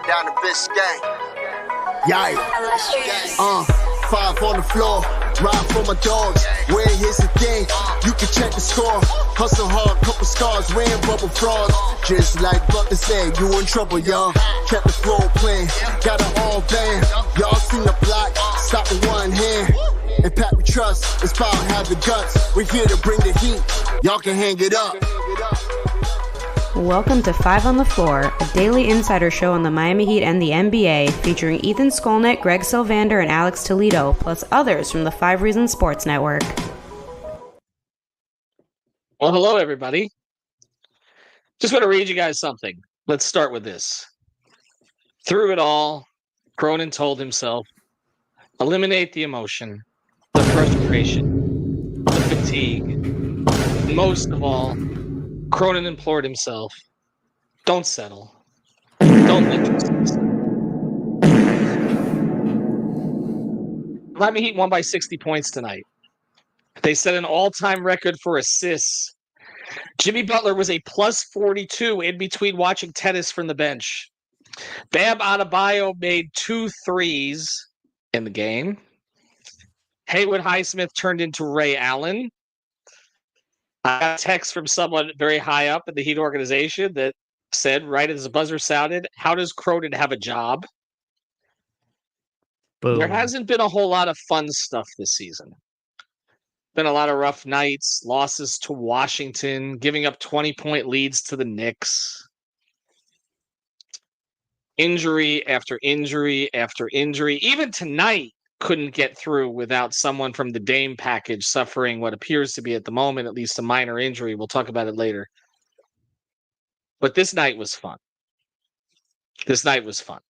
down to Biscayne. Yikes. 5 on the floor, ride for my dogs. Where here's the thing, you can check the score. Hustle hard, couple scars, wearing bubble frogs. Just like Butler said, you in trouble, y'all. Kept the floor playing, got an all band. Y'all seen the block, stop with one hand. And Pat, we trust, it's power, have the guts. We're here to bring the heat, y'all can hang it up. Welcome to 5 on the Floor, a daily insider show on the Miami Heat and the NBA, featuring Ethan Skolnick, Greg Sylvander, and Alex Toledo, plus others from the 5 Reasons Sports Network. Well, hello, everybody. Just want to read you guys something. Let's start with this. Through it all, Cronin told himself, eliminate the emotion, the frustration, the fatigue. And most of all, Cronin implored himself, don't settle. Don't let yourself settle. Miami Heat won by 60 points tonight. They set an all-time record for assists. Jimmy Butler was a plus 42 in between watching tennis from the bench. Bam Adebayo made 2 threes in the game. Haywood Highsmith turned into Ray Allen. I got a text from someone very high up in the Heat organization that said, right as the buzzer sounded, how does Cronin have a job? Boom. There hasn't been a whole lot of fun stuff this season. Been a lot of rough nights, losses to Washington, giving up 20-point leads to the Knicks. Injury after injury after injury. Even tonight, couldn't get through without someone from the Dame package suffering what appears to be at the moment, at least a minor injury. We'll talk about it later. But this night was fun. This night was fun.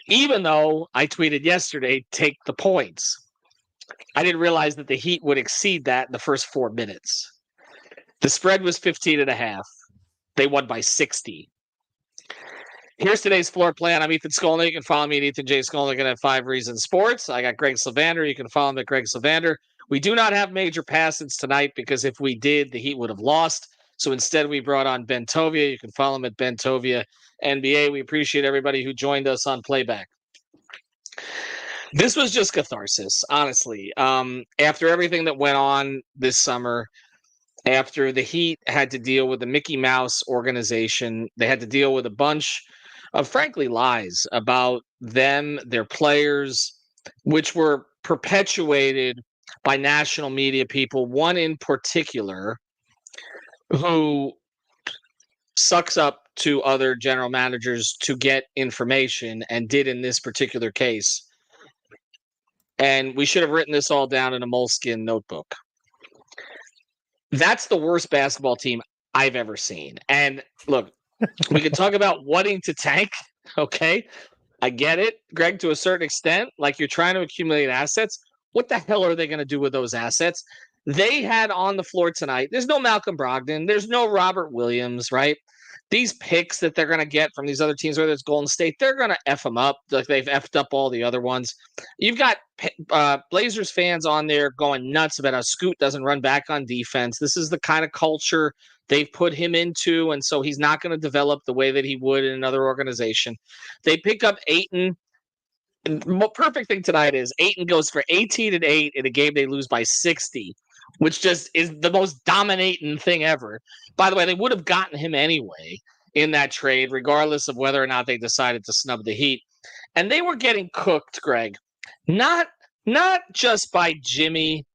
Even though I tweeted yesterday, take the points. I didn't realize that the Heat would exceed that in the first 4 minutes. The spread was 15.5. They won by 60. Here's today's floor plan. I'm Ethan Skolnick. You can follow me at Ethan J. Skolnick at 5 Reasons Sports. I got Greg Sylvander. You can follow him at Greg Sylvander. We do not have major pass-ins tonight because if we did, the Heat would have lost. So instead, we brought on Ben Tovia. You can follow him at Ben Tovia NBA. We appreciate everybody who joined us on playback. This was just catharsis, honestly. After everything that went on this summer, after the Heat had to deal with the Mickey Mouse organization, they had to deal with a bunch of, frankly, lies about them, their players, which were perpetuated by national media people, one in particular who sucks up to other general managers to get information and did in this particular case. And we should have written this all down in a moleskin notebook. That's the worst basketball team I've ever seen. And look, we can talk about wanting to tank, okay? I get it, Greg, to a certain extent. Like, you're trying to accumulate assets. What the hell are they going to do with those assets? They had on the floor tonight, there's no Malcolm Brogdon, there's no Robert Williams, right? These picks that they're going to get from these other teams, whether it's Golden State, they're going to F them up like they've F'd up all the other ones. You've got Blazers fans on there going nuts about how Scoot doesn't run back on defense. This is the kind of culture they've put him into, and so he's not going to develop the way that he would in another organization. They pick up Ayton. And the perfect thing tonight is Ayton goes for 18 and 8 in a game they lose by 60, which just is the most dominating thing ever. By the way, they would have gotten him anyway in that trade, regardless of whether or not they decided to snub the Heat. And they were getting cooked, Greg, not just by Jimmy,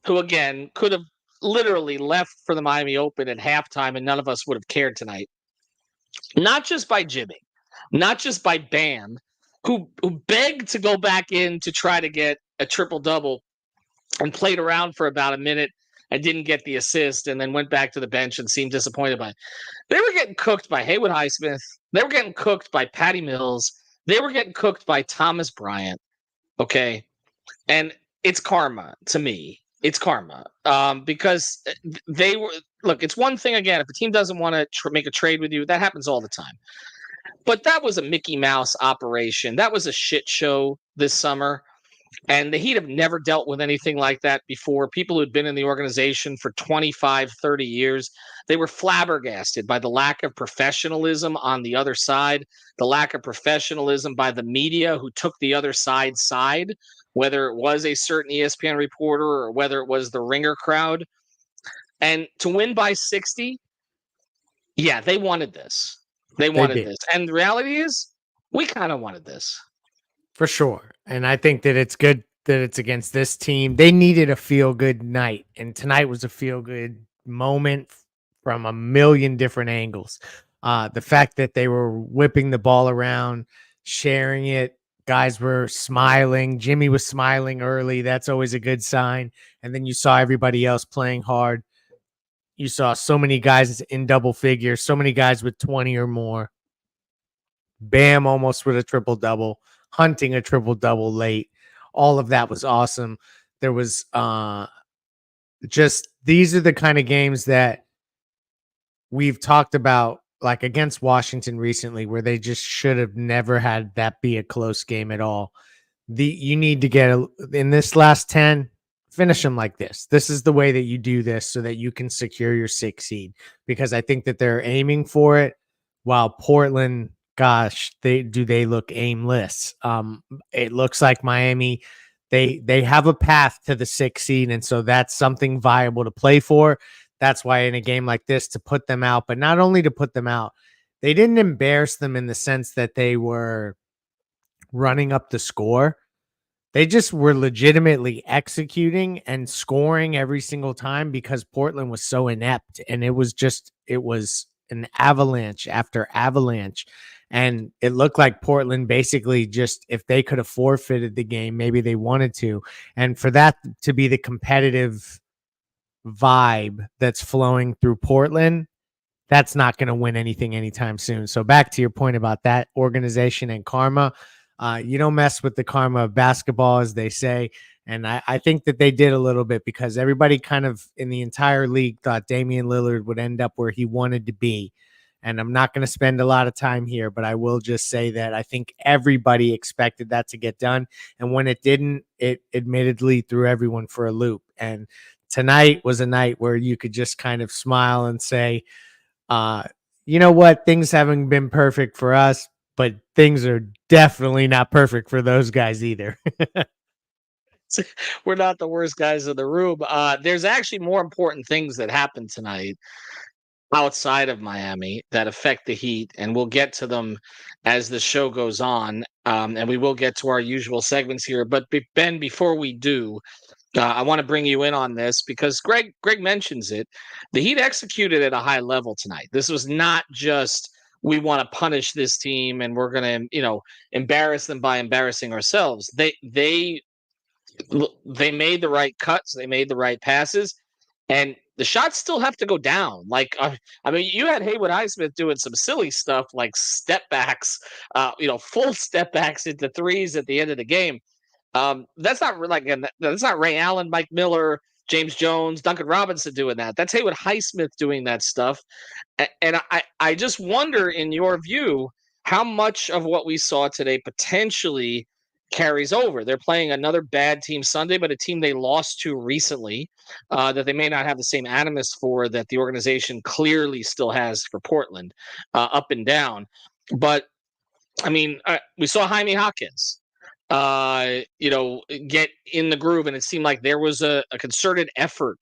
who, again, could have literally left for the Miami Open at halftime and none of us would have cared tonight. Not just by Jimmy, not just by Bam, who begged to go back in to try to get a triple-double and played around for about a minute and didn't get the assist and then went back to the bench and seemed disappointed by it. They were getting cooked by Haywood Highsmith. They were getting cooked by Patty Mills. They were getting cooked by Thomas Bryant. Okay? And it's karma to me. It's karma. Because they were – look, it's one thing, again, if a team doesn't want to make a trade with you, that happens all the time. But that was a Mickey Mouse operation. That was a shit show this summer. And the Heat have never dealt with anything like that before. People who'd been in the organization for 25, 30 years, they were flabbergasted by the lack of professionalism on the other side, the lack of professionalism by the media who took the other side's side, whether it was a certain ESPN reporter or whether it was the Ringer crowd. And to win by 60, yeah, they wanted this. They wanted this. And the reality is, we kind of wanted this. For sure. And I think that it's good that it's against this team. They needed a feel-good night, and tonight was a feel-good moment from a million different angles. The fact that they were whipping the ball around, sharing it, guys were smiling. Jimmy was smiling early. That's always a good sign. And then you saw everybody else playing hard. You saw so many guys in double figures, so many guys with 20 or more. Bam almost with a triple-double. Hunting a triple-double late. All of that was awesome. There was just these are the kind of games that we've talked about, like against Washington recently, where they just should have never had that be a close game at all. You need to get in this last 10, finish them like this. This is the way that you do this so that you can secure your 6th seed, because I think that they're aiming for it, while Portland, gosh, they look aimless. It looks like Miami, they have a path to the 6th seed, and so that's something viable to play for. That's why in a game like this, to put them out, but not only to put them out, they didn't embarrass them in the sense that they were running up the score. They just were legitimately executing and scoring every single time because Portland was so inept, and it was an avalanche after avalanche. And it looked like Portland basically just, if they could have forfeited the game, maybe they wanted to. And for that to be the competitive vibe that's flowing through Portland, that's not going to win anything anytime soon. So back to your point about that organization and karma, you don't mess with the karma of basketball, as they say. And I think that they did a little bit, because everybody kind of in the entire league thought Damian Lillard would end up where he wanted to be. And I'm not going to spend a lot of time here, but I will just say that I think everybody expected that to get done. And when it didn't, it admittedly threw everyone for a loop. And tonight was a night where you could just kind of smile and say, you know what? Things haven't been perfect for us, but things are definitely not perfect for those guys either. We're not the worst guys in the room. There's actually more important things that happened tonight outside of Miami that affect the Heat, and we'll get to them as the show goes on, and we will get to our usual segments here. But Ben, before we do, I want to bring you in on this because Greg mentions it. The Heat executed at a high level tonight. This was not just we want to punish this team and we're going to, embarrass them by embarrassing ourselves. They made the right cuts. They made the right passes, and the shots still have to go down. Like, I mean, you had Haywood Highsmith doing some silly stuff like step backs, full step backs into threes at the end of the game. That's not Ray Allen, Mike Miller, James Jones, Duncan Robinson doing that. That's Haywood Highsmith doing that stuff. And I just wonder, in your view, how much of what we saw today potentially carries over. They're playing another bad team Sunday, but a team they lost to recently that they may not have the same animus for that the organization clearly still has for Portland, up and down. But, I mean, we saw Jaime Hawkins get in the groove, and it seemed like there was a concerted effort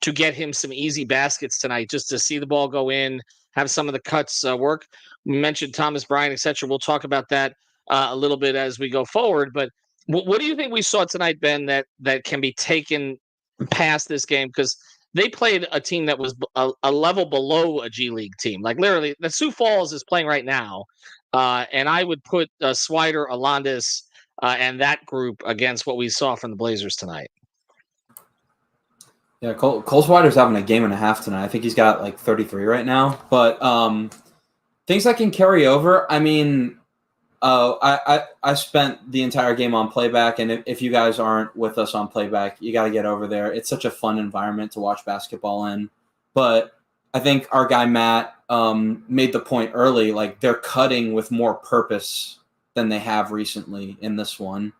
to get him some easy baskets tonight, just to see the ball go in, have some of the cuts work. We mentioned Thomas Bryant, etc. We'll talk about that a little bit as we go forward. But what do you think we saw tonight, Ben, that can be taken past this game? Because they played a team that was a level below a G League team. Like, literally, the Sioux Falls is playing right now. And I would put Swider, Alondas, and that group against what we saw from the Blazers tonight. Yeah, Cole Swider's having a game and a half tonight. I think he's got like 33 right now. But things that can carry over, I mean, I spent the entire game on playback, and if you guys aren't with us on playback, you got to get over there. It's such a fun environment to watch basketball in. But I think our guy Matt made the point early, like they're cutting with more purpose than they have recently in this one.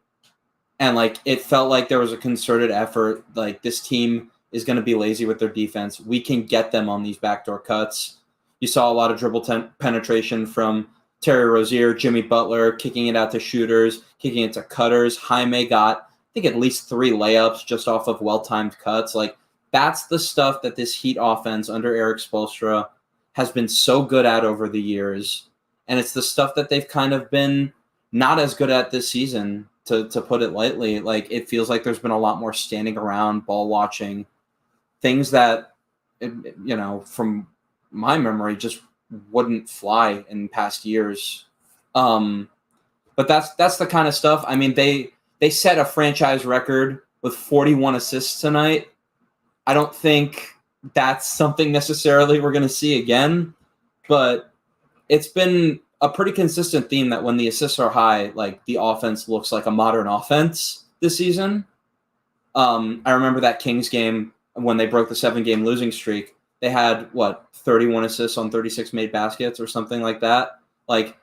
And like it felt like there was a concerted effort. Like this team is going to be lazy with their defense. We can get them on these backdoor cuts. You saw a lot of dribble penetration from Terry Rozier, Jimmy Butler, kicking it out to shooters, kicking it to cutters. Jaime got, I think, at least 3 layups just off of well-timed cuts. Like that's the stuff that this Heat offense under Eric Spoelstra has been so good at over the years. And it's the stuff that they've kind of been not as good at this season, to put it lightly. Like it feels like there's been a lot more standing around, ball watching, things that, from my memory just wouldn't fly in past years. But that's the kind of stuff. I mean, they set a franchise record with 41 assists tonight. I don't think that's something necessarily we're going to see again, but it's been a pretty consistent theme that when the assists are high, like the offense looks like a modern offense this season. I remember that Kings game when they broke the 7-game losing streak. They had 31 assists on 36 made baskets or something like that. Like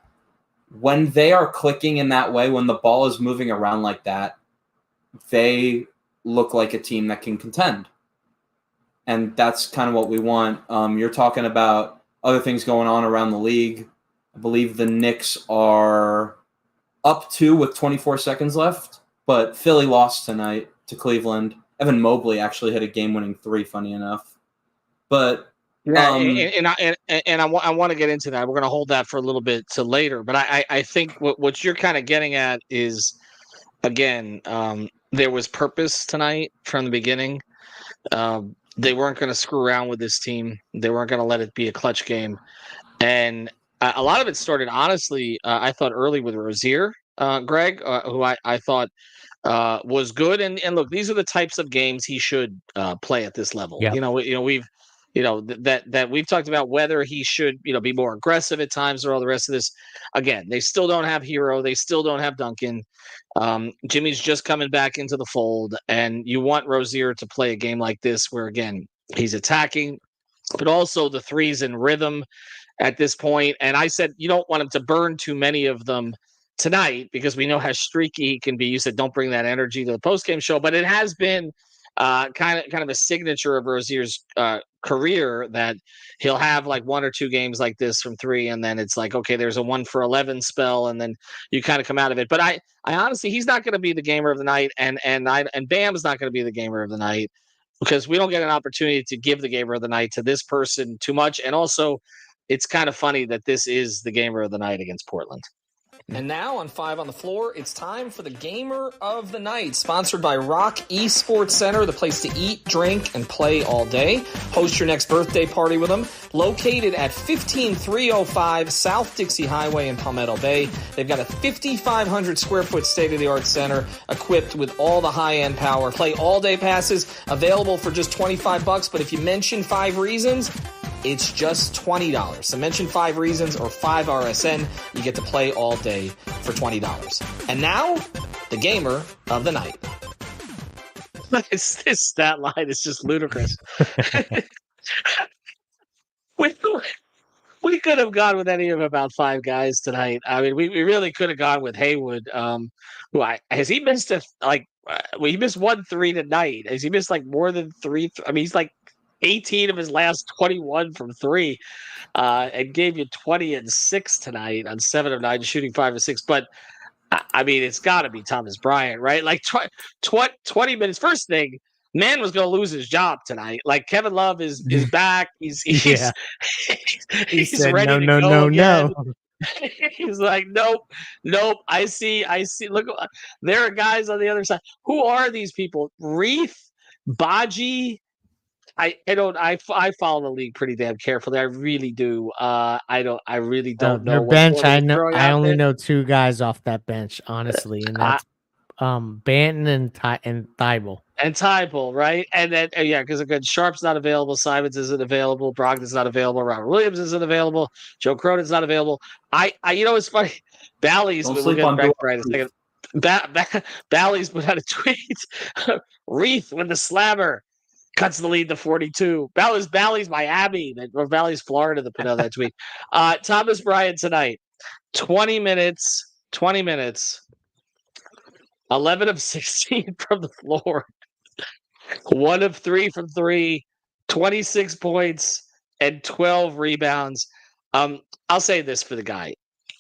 when they are clicking in that way, when the ball is moving around like that, they look like a team that can contend. And that's kind of what we want. You're talking about other things going on around the league. I believe the Knicks are up 2 with 24 seconds left, but Philly lost tonight to Cleveland. Evan Mobley actually hit a game-winning 3, funny enough. But I want to get into that. We're going to hold that for a little bit to later. But I think what you're kind of getting at is, again, there was purpose tonight from the beginning. They weren't going to screw around with this team. They weren't going to let it be a clutch game. And a lot of it started, honestly, I thought early with Rozier, Greg, who I thought was good. And look, these are the types of games he should play at this level. Yep. We've that we've talked about whether he should be more aggressive at times or all the rest of this. Again, they still don't have Hero. They still don't have Duncan. Jimmy's just coming back into the fold, and you want Rozier to play a game like this where, again, he's attacking, but also the threes in rhythm at this point. And I said you don't want him to burn too many of them tonight because we know how streaky he can be. You said don't bring that energy to the postgame show, but it has been kind of a signature of Rozier's career that he'll have like 1 or 2 games like this from 3, and then it's like, okay, there's a 1 for 11 spell, and then you kind of come out of it. But I honestly, he's not going to be the gamer of the night, and Bam's not going to be the gamer of the night because we don't get an opportunity to give the gamer of the night to this person too much. And also, it's kind of funny that this is the gamer of the night against Portland. And now on 5 on the Floor, it's time for the Gamer of the Night, sponsored by Rock Esports Center, the place to eat, drink, and play all day. Host your next birthday party with them. Located at 15305 South Dixie Highway in Palmetto Bay, they've got a 5,500 square foot state-of-the-art center equipped with all the high-end power. Play all-day passes available for just $25, but if you mention 5 reasons, it's just $20. So mention 5 reasons or 5 RSN. You get to play all day for $20. And now, the Gamer of the Night. This stat line is just ludicrous. We could have gone with any of about 5 guys tonight. I mean, we really could have gone with Haywood. Has he missed he missed 1 3 tonight. Has he missed like more than 3? I mean, he's like 18 of his last 21 from 3, and gave you 20 and 6 tonight on 7 of 9, shooting 5 of 6. But I mean, it's got to be Thomas Bryant, right? Like 20 minutes. First thing, man was going to lose his job tonight. Like Kevin Love is back. He's He said, ready no. He's like, nope. I see. Look, there are guys on the other side. Who are these people? Reith, Baji. I follow the league pretty damn carefully. I really do. I really don't know. Their bench, I only know 2 guys off that bench, honestly, and that's Banton and Thibault. And Thibault, right? And then because again, Sharp's not available, Simons isn't available, Brogdon's not available, Robert Williams isn't available, Joe Cronin's not available. It's funny. Bally's we'll get back right a second. Bally's put out a tweet. Reith with the slammer. Cuts the lead to 42. Bally's Miami, or Bally's Florida that put out that tweet. Thomas Bryant tonight, 20 minutes. 11 of 16 from the floor, 1 of 3 from 3, 26 points, and 12 rebounds. I'll say this for the guy.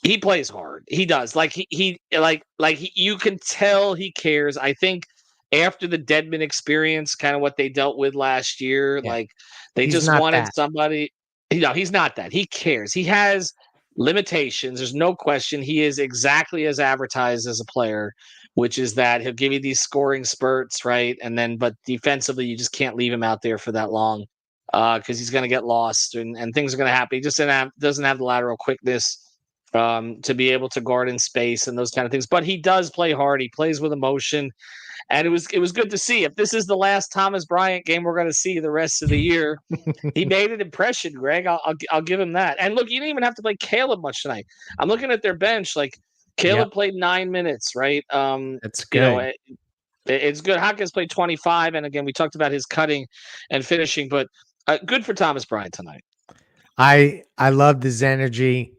He plays hard. He does. You can tell he cares. I think after the Dedmon experience, kind of what they dealt with last year, Yeah. they He's just not wanted that. somebody. He's not that. He cares. He has limitations. There's no question. He is exactly as advertised as a player, which is that he'll give you these scoring spurts, right? But defensively, you just can't leave him out there for that long because he's going to get lost and things are going to happen. He just doesn't have the lateral quickness to be able to guard in space and those kind of things. But he does play hard. He plays with emotion. And it was good to see. If this is the last Thomas Bryant game we're going to see the rest of the year, he made an impression, Greg. I'll give him that. And look, you didn't even have to play Caleb much tonight. I'm looking at their bench. Like Caleb played 9 minutes, right? That's good. It's good. Hawkins played 25, and again, we talked about his cutting and finishing, but good for Thomas Bryant tonight. I love his energy,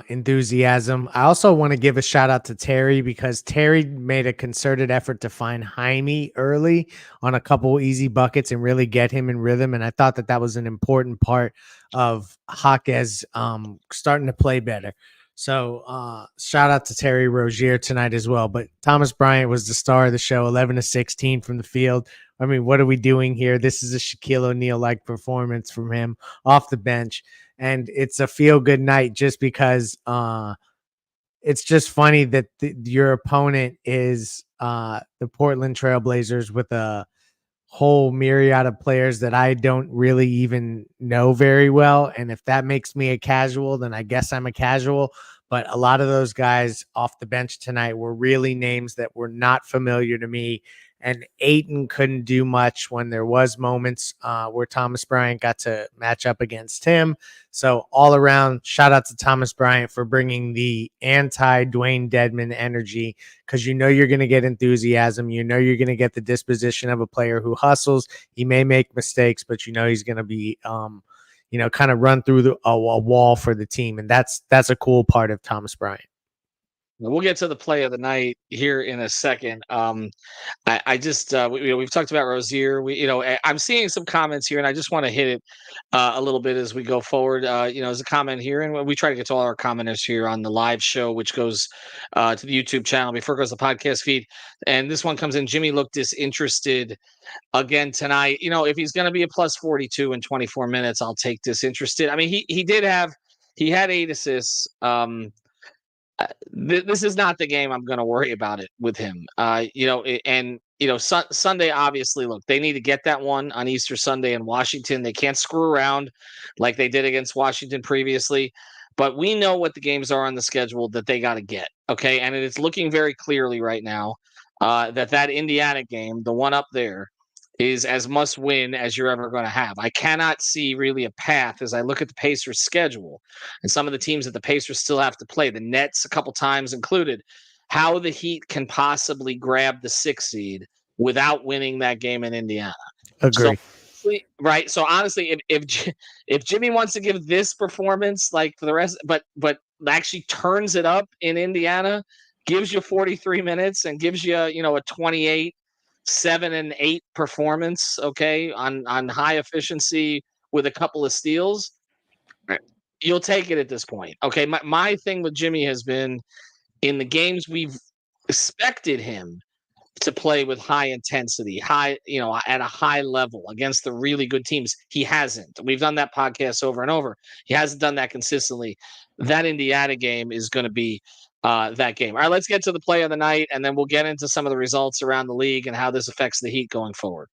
enthusiasm. I also want to give a shout out to Terry because Terry made a concerted effort to find Jaime early on a couple easy buckets and really get him in rhythm. And I thought that was an important part of Hawkes starting to play better. So shout out to Terry Rozier tonight as well. But Thomas Bryant was the star of the show, 11 of 16 from the field. I mean, what are we doing here? This is a Shaquille O'Neal-like performance from him off the bench. And it's a feel-good night just because it's just funny that your opponent is the Portland Trailblazers with a whole myriad of players that I don't really even know very well. And if that makes me a casual, then I guess I'm a casual. But a lot of those guys off the bench tonight were really names that were not familiar to me. And Ayton couldn't do much when there was moments where Thomas Bryant got to match up against him. So all around, shout out to Thomas Bryant for bringing the anti-Dwayne Dedmon energy because you know you're going to get enthusiasm. You know you're going to get the disposition of a player who hustles. He may make mistakes, but you know he's going to be, kind of run through a wall for the team. And that's a cool part of Thomas Bryant. We'll get to the play of the night here in a second. I just we've talked about Rozier. I'm seeing some comments here, and I just want to hit it a little bit as we go forward. There's a comment here, and we try to get to all our commenters here on the live show, which goes to the YouTube channel before it goes to the podcast feed. And this one comes in. Jimmy looked disinterested again tonight. If he's going to be a plus 42 in 24 minutes, I'll take disinterested. I mean, he had 8 assists. This is not the game I'm going to worry about it with him. Sunday, obviously, look, they need to get that one on Easter Sunday in Washington. They can't screw around like they did against Washington previously. But we know what the games are on the schedule that they got to get. Okay. And it's looking very clearly right now that Indiana game, the one up there, is as must win as you're ever going to have. I cannot see really a path as I look at the Pacers schedule and some of the teams that the Pacers still have to play, the Nets a couple times included, how the Heat can possibly grab the 6th seed without winning that game in Indiana. Agree. Right. So honestly, if Jimmy wants to give this performance like for the rest, but actually turns it up in Indiana, gives you 43 minutes and gives you, a 28, 7 and 8 performance, okay, on high efficiency with a couple of steals, you'll take it at this point. Okay, my thing with Jimmy has been in the games we've expected him to play with high intensity, at a high level against the really good teams. He hasn't. We've done that podcast over and over. He hasn't done that consistently. That Indiana game is going to be that game. All right, let's get to the play of the night, and then we'll get into some of the results around the league and how this affects the Heat going forward.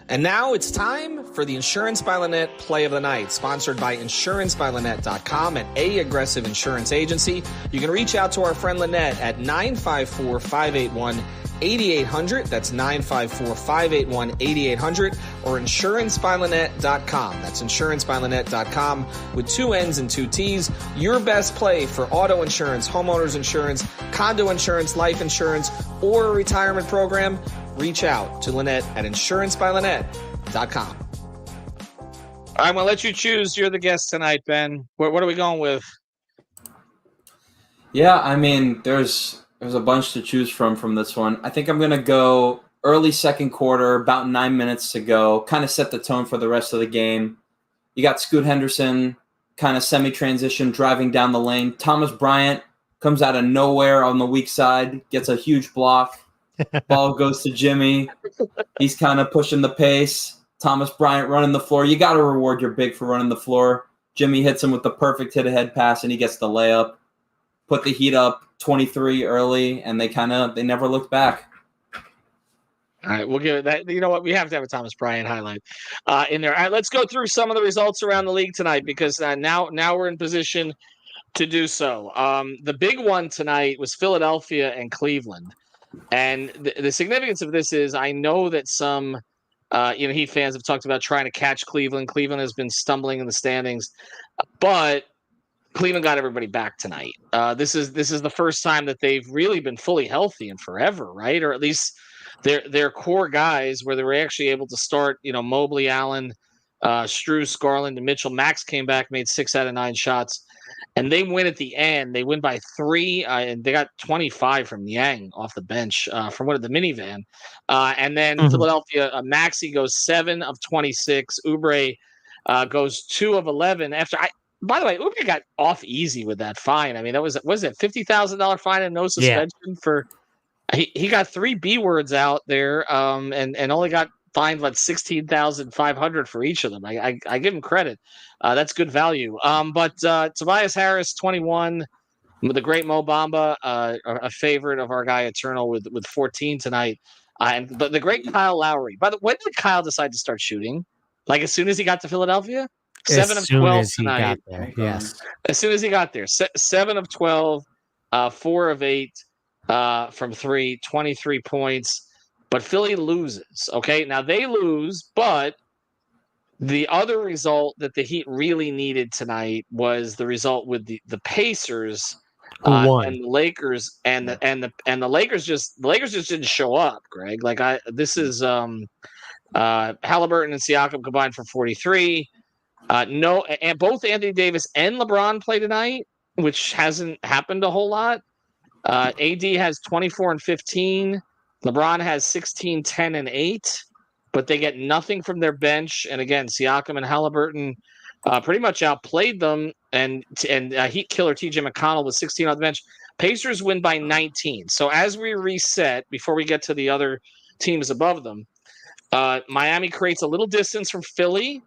And now it's time for the Insurance by Lynette play of the night, sponsored by insurancebylynette.com, an A-aggressive insurance agency. You can reach out to our friend Lynette at 954-581-8800. That's 954-581-8800 or insurancebylynette.com. That's insurancebylynette.com with 2 N's and 2 T's. Your best play for auto insurance, homeowners insurance, condo insurance, life insurance, or a retirement program. Reach out to Lynette at insurancebylynette.com. I'm going to let you choose. You're the guest tonight, Ben. What are we going with? Yeah, I mean, there's There's a bunch to choose from this one. I think I'm going to go early second quarter, about 9 minutes to go, kind of set the tone for the rest of the game. You got Scoot Henderson, kind of semi-transition, driving down the lane. Thomas Bryant comes out of nowhere on the weak side, gets a huge block. Ball goes to Jimmy. He's kind of pushing the pace. Thomas Bryant running the floor. You got to reward your big for running the floor. Jimmy hits him with the perfect hit-ahead pass, and he gets the layup. Put the Heat up 23 early, and they never looked back. All right, we'll give it that. You know what? We have to have a Thomas Bryant highlight in there. All right, let's go through some of the results around the league tonight because now we're in position to do so. The big one tonight was Philadelphia and Cleveland. And the significance of this is I know that some Heat fans have talked about trying to catch Cleveland. Cleveland has been stumbling in the standings, but Cleveland got everybody back tonight. This is the first time that they've really been fully healthy in forever, right? Or at least their core guys where they were actually able to start, Mobley, Allen, Strus, Garland, and Mitchell. Max came back, made 6 out of 9 shots, and they win at the end. They win by 3, and they got 25 from Yang off the bench from the minivan. And then Philadelphia, Maxey goes 7 of 26. Oubre goes 2 of 11 after By the way, Oubre got off easy with that fine. I mean, that was it $50,000 fine and no suspension for. He got 3 B words out there, and only got fined like $16,500 for each of them. I give him credit. That's good value. But Tobias Harris, 21, the great Mo Bamba, a favorite of our guy Eternal with 14 tonight, and the great Kyle Lowry. By the way, when did Kyle decide to start shooting? Like as soon as he got to Philadelphia? 7 of 12 tonight. Yes. As soon as he got there, 7 of 12, 4 of 8 from 3, 23 points. But Philly loses. Okay, now they lose, but the other result that the Heat really needed tonight was the result with the Pacers won? And the Lakers, and the Lakers just didn't show up. Greg, this is Halliburton and Siakam combined for 43. No, and both Anthony Davis and LeBron play tonight, which hasn't happened a whole lot. AD has 24 and 15. LeBron has 16, 10, and 8, but they get nothing from their bench. And again, Siakam and Halliburton pretty much outplayed them. And Heat killer TJ McConnell with 16 on the bench. Pacers win by 19. So as we reset, before we get to the other teams above them, Miami creates a little distance from Philly,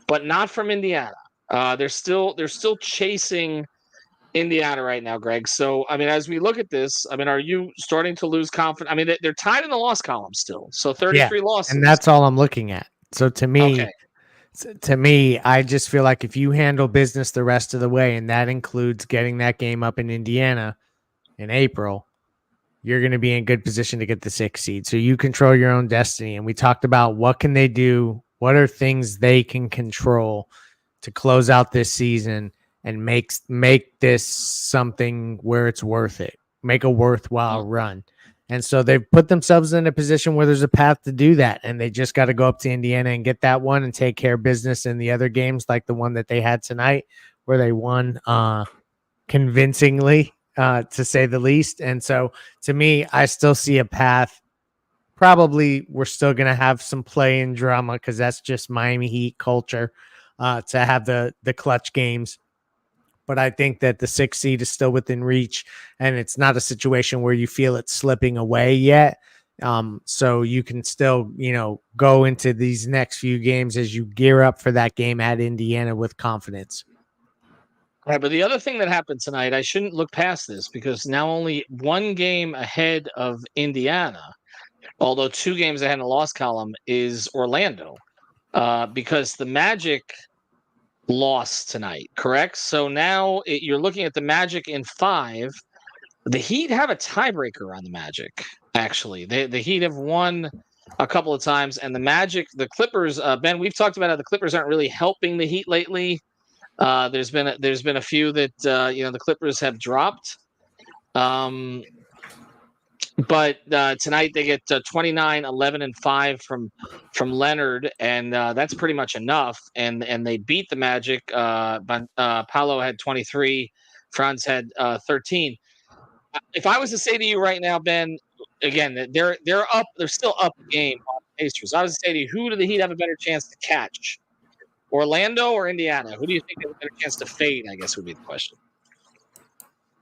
but not from Indiana. They're still chasing Indiana right now, Greg. So, I mean, as we look at this, I mean, are you starting to lose confidence? I mean, they're tied in the loss column still. So 33 losses. And that's all I'm looking at. So to me, I just feel like if you handle business the rest of the way, and that includes getting that game up in Indiana in April, you're going to be in good position to get the 6th seed. So you control your own destiny. And we talked about what can they do? What are things they can control to close out this season and make this something where it's worth it, make a worthwhile run. And so they've put themselves in a position where there's a path to do that. And they just got to go up to Indiana and get that one and take care of business in the other games, like the one that they had tonight, where they won convincingly, to say the least. And so to me, I still see a path. Probably we're still going to have some play and drama because that's just Miami Heat culture, to have the clutch games. But I think that the 6th seed is still within reach, and it's not a situation where you feel it slipping away yet. So you can still, go into these next few games as you gear up for that game at Indiana with confidence. All right, but the other thing that happened tonight, I shouldn't look past this because now only 1 game ahead of Indiana, although 2 games ahead in the loss column, is Orlando, because the Magic lost tonight, correct? So now you're looking at the Magic in 5. The Heat have a tiebreaker on the Magic, actually. The Heat have won a couple of times, and the Clippers, Ben, we've talked about how the Clippers aren't really helping the Heat lately. There's been a few that the Clippers have dropped. But tonight they get 29, 11, and 5 from Leonard, and that's pretty much enough. And they beat the Magic. Paolo had 23, Franz had 13. if I was to say to you right now, Ben, again, they're up. They're still up a game on the Pacers. I was to say to you, who do the Heat have a better chance to catch? Orlando or Indiana? Who do you think has a better chance to fade, I guess would be the question.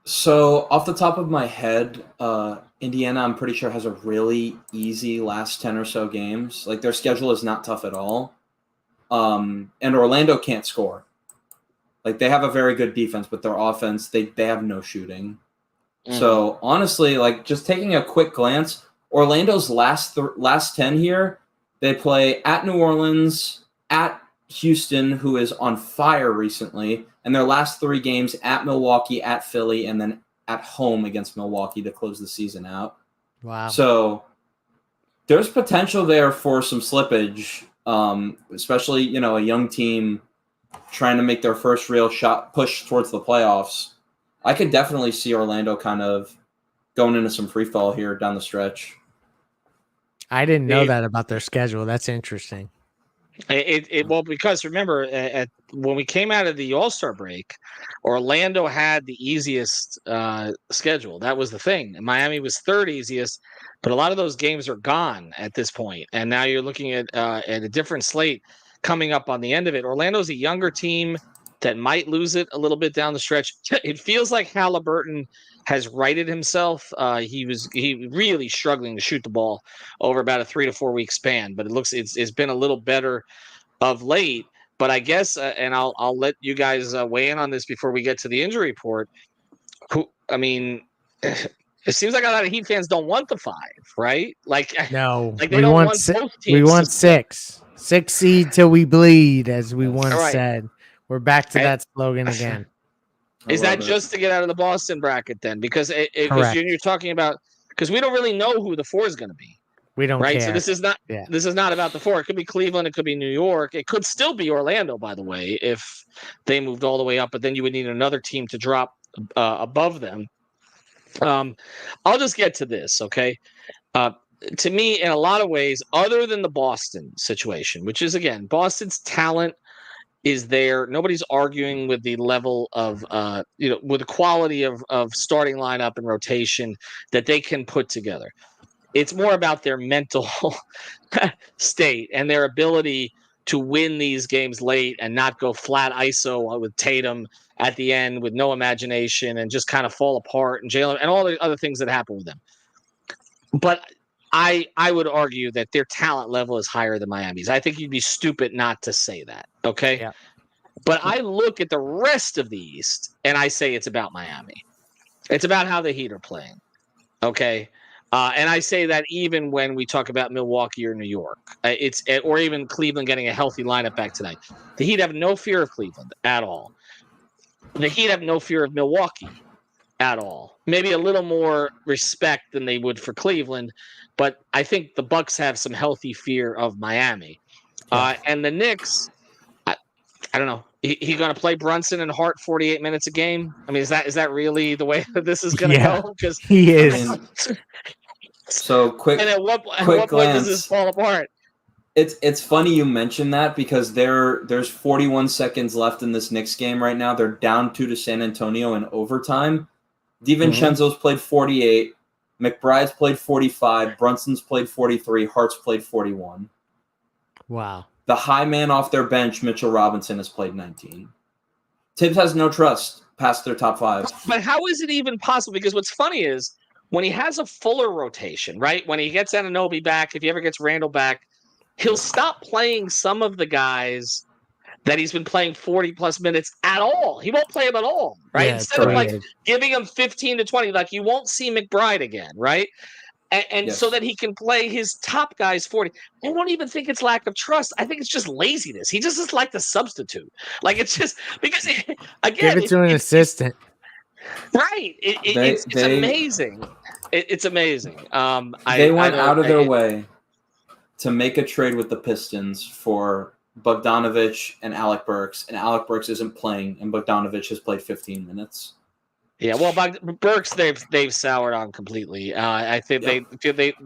So off the top of my head, Indiana, I'm pretty sure, has a really easy last 10 or so games. Like, their schedule is not tough at all. And Orlando can't score. Like, they have a very good defense, but their offense, they have no shooting. So honestly, like, just taking a quick glance, Orlando's last 10 here, they play at New Orleans, at Houston, who is on fire recently, and their last 3 games at Milwaukee, at Philly, and then at home against Milwaukee to close the season out. Wow. So there's potential there for some slippage, especially, a young team trying to make their first real shot push towards the playoffs. I could definitely see Orlando kind of going into some free fall here down the stretch. I didn't know that about their schedule. That's interesting. Well, because remember, when we came out of the All-Star break, Orlando had the easiest schedule. That was the thing. Miami was third easiest, but a lot of those games are gone at this point, and now you're looking at a different slate coming up on the end of it. Orlando's a younger team that might lose it a little bit down the stretch. It feels like Halliburton has righted himself. He really struggling to shoot the ball over about a 3 to 4 week span, but it's been a little better of late. But I guess, and I'll let you guys weigh in on this before we get to the injury report. It seems like a lot of Heat fans don't want the 5, right? No, like they don't want both teams. We want 6 seed till we bleed, as we once said. We're back to that slogan again. Is that just to get out of the Boston bracket then? Because you're talking about, because we don't really know who the 4 is going to be. We don't care. So this is not about the 4. It could be Cleveland. It could be New York. It could still be Orlando, by the way, if they moved all the way up. But then you would need another team to drop above them. I'll just get to this, okay? To me, in a lot of ways, other than the Boston situation, which is, again, Boston's talent is there. Nobody's arguing with the level of, with the quality of starting lineup and rotation that they can put together. It's more about their mental state and their ability to win these games late and not go flat ISO with Tatum at the end with no imagination and just kind of fall apart, and Jalen and all the other things that happen with them. But I would argue that their talent level is higher than Miami's. I think you'd be stupid not to say that, okay? Yeah. But I look at the rest of the East, and I say it's about Miami. It's about how the Heat are playing, okay? And I say that even when we talk about Milwaukee or New York, or even Cleveland getting a healthy lineup back tonight. The Heat have no fear of Cleveland at all. The Heat have no fear of Milwaukee at all. Maybe a little more respect than they would for Cleveland, but I think the Bucks have some healthy fear of Miami. And the Knicks, I don't know. He going to play Brunson and Hart 48 minutes a game? I mean, is that really the way that this is going to go? Because he is. So quick. And at what quick point glance. does this fall apart? It's funny you mentioned that, because there's 41 seconds left in this Knicks game right now. They're down 2 to San Antonio in overtime. DiVincenzo's played 48. McBride's played 45. Brunson's played 43. Hart's played 41. Wow. The high man off their bench, Mitchell Robinson, has played 19. Tibbs has no trust past their top 5. But how is it even possible? Because what's funny is when he has a fuller rotation, right? When he gets Anunoby back, if he ever gets Randall back, he'll stop playing some of the guys that he's been playing 40-plus minutes at all. He won't play them at all, right? Yeah, Instead of giving him 15 to 20, you won't see McBride again, right? And Yes. so that he can play his top guys 40. I don't even think it's lack of trust. I think it's just laziness. He just is like the substitute. It's just because, again, give it to an assistant. Right. It's amazing. It's amazing. They went out of their way to make a trade with the Pistons for Bogdanovich and Alec Burks, and Alec Burks isn't playing, and Bogdanovich has played 15 minutes. Yeah, well, Burks they've soured on completely. I think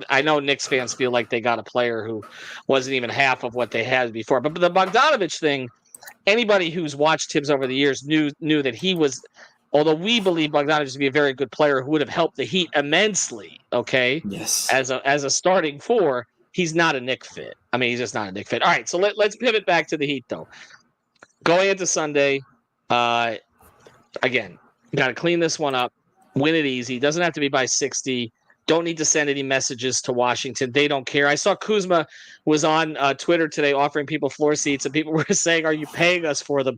I know Knicks fans feel like they got a player who wasn't even half of what they had before. But the Bogdanovich thing, anybody who's watched Tibbs over the years knew that he was although we believe Bogdanovich to be a very good player who would have helped the Heat immensely, okay? Yes. As a starting four, he's not a Knick fit. I mean, he's just not a Knick fit. All right, so let's pivot back to the Heat, though. Going into Sunday, again, got to clean this one up, win it easy. Doesn't have to be by 60. Don't need to send any messages to Washington. They don't care. I saw Kuzma was on Twitter today offering people floor seats, and people were saying, "Are you paying us for them?"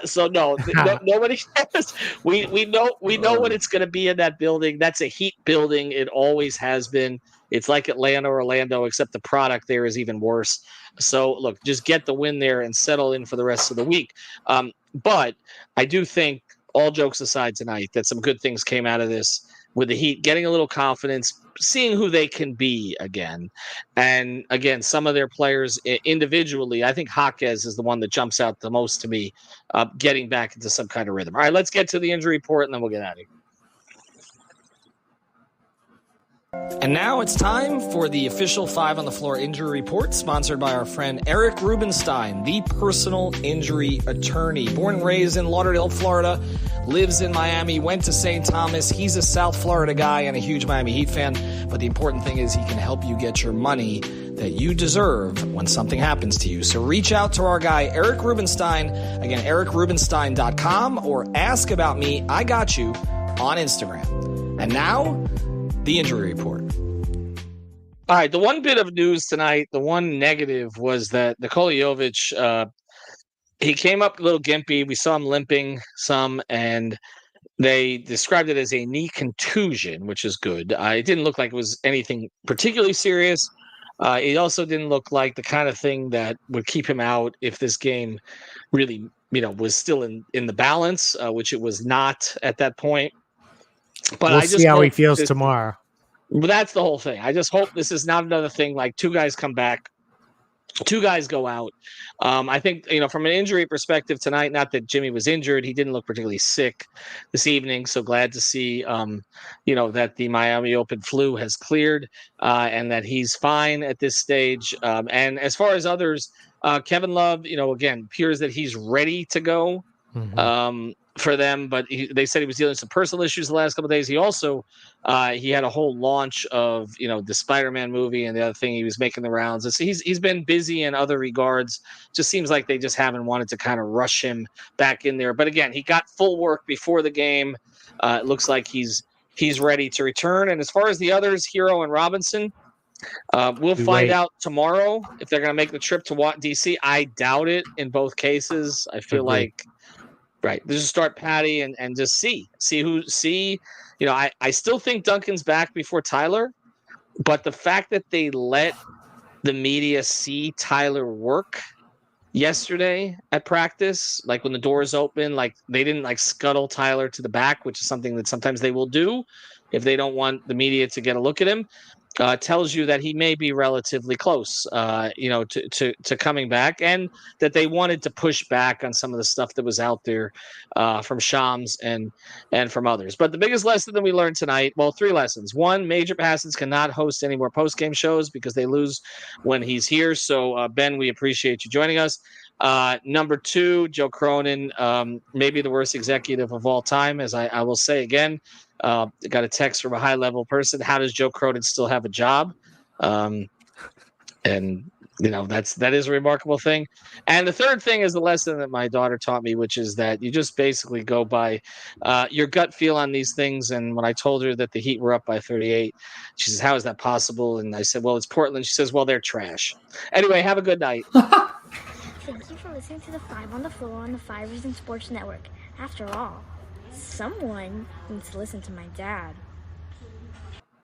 So no, nobody cares. We know what it's going to be in that building. That's a Heat building. It always has been. It's like Atlanta or Orlando, except the product there is even worse. So look, just get the win there and settle in for the rest of the week. But I do think, all jokes aside tonight, that some good things came out of this, with the Heat getting a little confidence, seeing who they can be again. And again, some of their players individually, I think Jaquez is the one that jumps out the most to me, getting back into some kind of rhythm. All right, let's get to the injury report, and then we'll get out of here. And now it's time for the official 5 on the Floor injury report, sponsored by our friend Eric Rubenstein, the personal injury attorney. Born and raised in Lauderdale, Florida, lives in Miami, went to St. Thomas. He's a South Florida guy and a huge Miami Heat fan. But the important thing is he can help you get your money that you deserve when something happens to you. So reach out to our guy, Eric Rubenstein. Again, ericrubenstein.com, or ask about me, I got you, on Instagram. And now, the injury report. All right, the one bit of news tonight, the one negative, was that Nikola Jovic, he came up a little gimpy. We saw him limping some, and they described it as a knee contusion, which is good. It didn't look like it was anything particularly serious. It also didn't look like the kind of thing that would keep him out if this game really, was still in the balance, which it was not at that point. But we'll I just see how he feels tomorrow. Well, that's the whole thing. I just hope this is not another thing like two guys come back, two guys go out. I think, from an injury perspective tonight, not that Jimmy was injured, he didn't look particularly sick this evening. So glad to see, that the Miami Open flu has cleared and that he's fine at this stage. And as far as others, Kevin Love, again, appears that he's ready to go. Mm-hmm. For them, but they said he was dealing with some personal issues the last couple of days. He also he had a whole launch of the Spider-Man movie, and the other thing, he was making the rounds. And so he's been busy in other regards. Just seems like they just haven't wanted to kind of rush him back in there. But again, he got full work before the game. It looks like he's ready to return. And as far as the others, Hero and Robinson, we'll find out tomorrow if they're going to make the trip to DC. I doubt it in both cases. I feel like. Right. Just start Patty and just see. I still think Duncan's back before Tyler, but the fact that they let the media see Tyler work yesterday at practice, like when the doors open, like they didn't scuttle Tyler to the back, which is something that sometimes they will do if they don't want the media to get a look at him. Tells you that he may be relatively close, to coming back, and that they wanted to push back on some of the stuff that was out there from Shams and from others. But the biggest lesson that we learned tonight, well, 3 lessons. 1, Major Passons cannot host any more post-game shows because they lose when he's here. So, Ben, we appreciate you joining us. Number 2, Joe Cronin, maybe the worst executive of all time, as I will say again. Got a text from a high-level person. How does Joe Cronin still have a job? And that is a remarkable thing. And the third thing is the lesson that my daughter taught me, which is that you just basically go by your gut feel on these things. And when I told her that the Heat were up by 38, she says, "How is that possible?" And I said, "Well, it's Portland." She says, "Well, they're trash." Anyway, have a good night. Thank you for listening to the 5 on the Floor on the 5 Reasons Sports Network. After all, someone needs to listen to my dad.